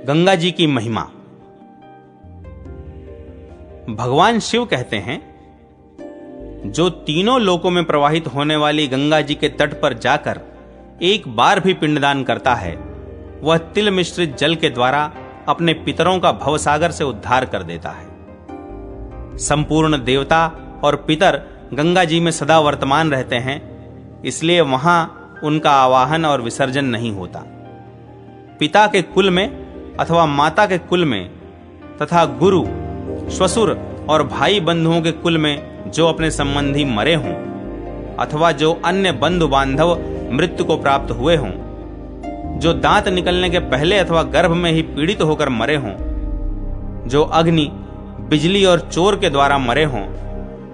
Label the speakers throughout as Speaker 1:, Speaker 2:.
Speaker 1: गंगा जी की महिमा। भगवान शिव कहते हैं, जो तीनों लोकों में प्रवाहित होने वाली गंगा जी के तट पर जाकर एक बार भी पिंडदान करता है, वह तिल मिश्रित जल के द्वारा अपने पितरों का भवसागर से उद्धार कर देता है। संपूर्ण देवता और पितर गंगा जी में सदा वर्तमान रहते हैं, इसलिए वहां उनका आवाहन और विसर्जन नहीं होता। पिता के कुल में अथवा माता के कुल में तथा गुरु, श्वशुर और भाई बंधुओं के कुल में जो अपने संबंधी मरे हों अथवा जो अन्य बंधु बांधव मृत्यु को प्राप्त हुए हों, जो दांत निकलने के पहले अथवा गर्भ में ही पीड़ित होकर मरे हों, जो अग्नि, बिजली और चोर के द्वारा मरे हों,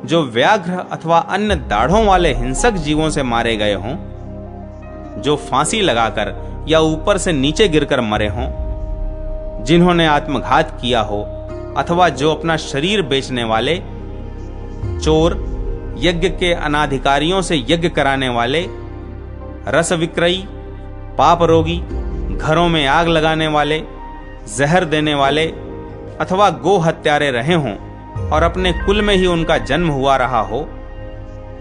Speaker 1: जो व्याघ्र अथवा अन्य दाढ़ों वाले हिंसक जीवों से मारे गए हों, जो फांसी लगाकर या ऊपर से नीचे गिरकर मरे हों, जिन्होंने आत्मघात किया हो अथवा जो अपना शरीर बेचने वाले, चोर, यज्ञ के अनाधिकारियों से यज्ञ कराने वाले, रस विक्रयी, पाप रोगी, घरों में आग लगाने वाले, जहर देने वाले अथवा गो हत्यारे रहे हों और अपने कुल में ही उनका जन्म हुआ रहा हो,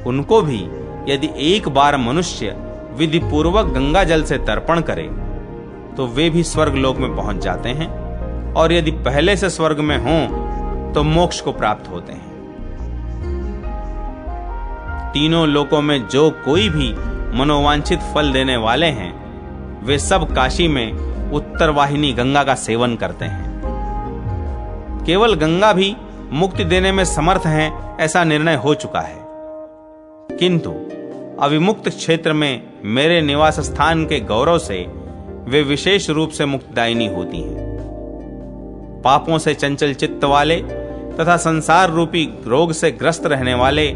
Speaker 1: उनको भी यदि एक बार मनुष्य विधि पूर्वक गंगा जल से तर्पण करे तो वे भी स्वर्ग लोक में पहुंच जाते हैं, और यदि पहले से स्वर्ग में हों तो मोक्ष को प्राप्त होते हैं। तीनों लोकों में जो कोई भी मनोवांछित फल देने वाले हैं, वे सब काशी में उत्तर वाहिनी गंगा का सेवन करते हैं। केवल गंगा भी मुक्ति देने में समर्थ हैं, ऐसा निर्णय हो चुका है, किंतु अविमुक्त क्षेत्र में मेरे निवास स्थान के गौरव से वे विशेष रूप से मुक्तिदायिनी होती हैं। पापों से चंचल चित्त वाले तथा संसार रूपी रोग से ग्रस्त रहने वाले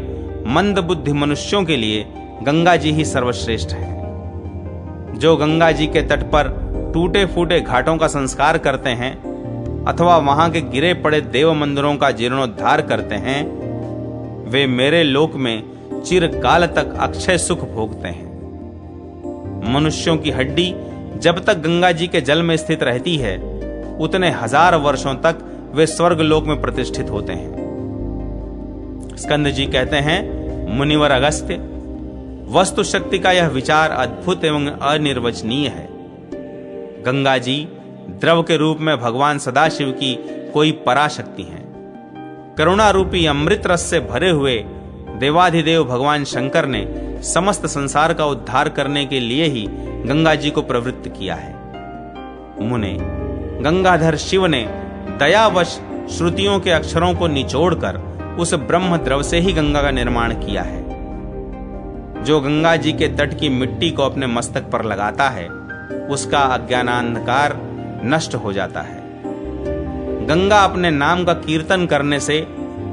Speaker 1: मंद बुद्धि मनुष्यों के लिए गंगा जी ही सर्वश्रेष्ठ है। जो गंगा जी के तट पर टूटे फूटे घाटों का संस्कार करते हैं अथवा वहां के गिरे पड़े देव मंदिरों का जीर्णोद्धार करते हैं, वे मेरे लोक में चिरकाल तक अक्षय सुख भोगते हैं। मनुष्यों की हड्डी जब तक गंगा जी के जल में स्थित रहती है, उतने हजार वर्षों तक वे स्वर्ग लोक में प्रतिष्ठित होते हैं। स्कंद जी कहते हैं, मुनिवर अगस्त्य, वस्तु शक्ति का यह विचार अद्भुत एवं अनिर्वचनीय है। गंगा जी द्रव के रूप में भगवान सदाशिव की कोई पराशक्ति है। करुणा रूपी अमृत रस से भरे हुए देवाधिदेव भगवान शंकर ने समस्त संसार का उद्धार करने के लिए ही गंगा जी को प्रवृत्त किया है। मुने, गंगाधर शिव ने दयावश श्रुतियों के अक्षरों को निचोड़कर उस ब्रह्म द्रव से ही गंगा का निर्माण किया है। जो गंगा जी के तट की मिट्टी को अपने मस्तक पर लगाता है, उसका अज्ञानांधकार नष्ट हो जाता है। गंगा अपने नाम का कीर्तन करने से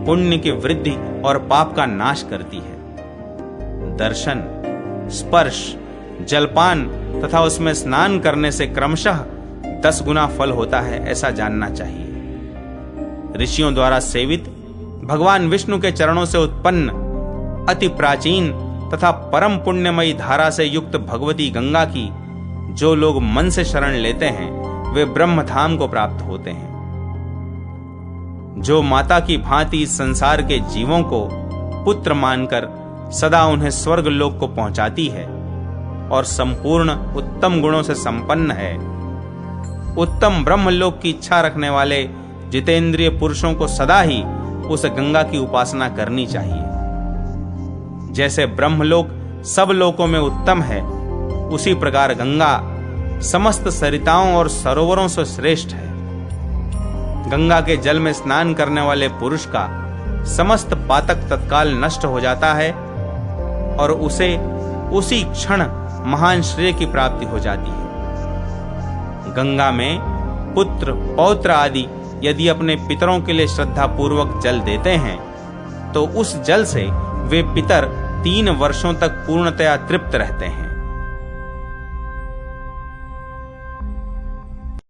Speaker 1: पुण्य की वृद्धि और पाप का नाश करती है। दर्शन, स्पर्श, जलपान तथा उसमें स्नान करने से क्रमशः 10 गुना फल होता है, ऐसा जानना चाहिए। ऋषियों द्वारा सेवित भगवान विष्णु के चरणों से उत्पन्न अति प्राचीन तथा परम पुण्यमयी धारा से युक्त भगवती गंगा की जो लोग मन से शरण लेते हैं, वे ब्रह्म धाम को प्राप्त होते हैं। जो माता की भांति इस संसार के जीवों को पुत्र मानकर सदा उन्हें स्वर्ग लोक को पहुंचाती है और संपूर्ण उत्तम गुणों से संपन्न है, उत्तम ब्रह्मलोक की इच्छा रखने वाले जितेंद्रिय पुरुषों को सदा ही उस गंगा की उपासना करनी चाहिए। जैसे ब्रह्मलोक सब लोकों में उत्तम है, उसी प्रकार गंगा समस्त सरिताओं और सरोवरों से श्रेष्ठ है। गंगा के जल में स्नान करने वाले पुरुष का समस्त पातक तत्काल नष्ट हो जाता है और उसे उसी क्षण महान श्रेय की प्राप्ति हो जाती है। गंगा में पुत्र, पौत्र आदि यदि अपने पितरों के लिए श्रद्धा पूर्वक जल देते हैं, तो उस जल से वे पितर 3 वर्षों तक पूर्णतया तृप्त रहते हैं।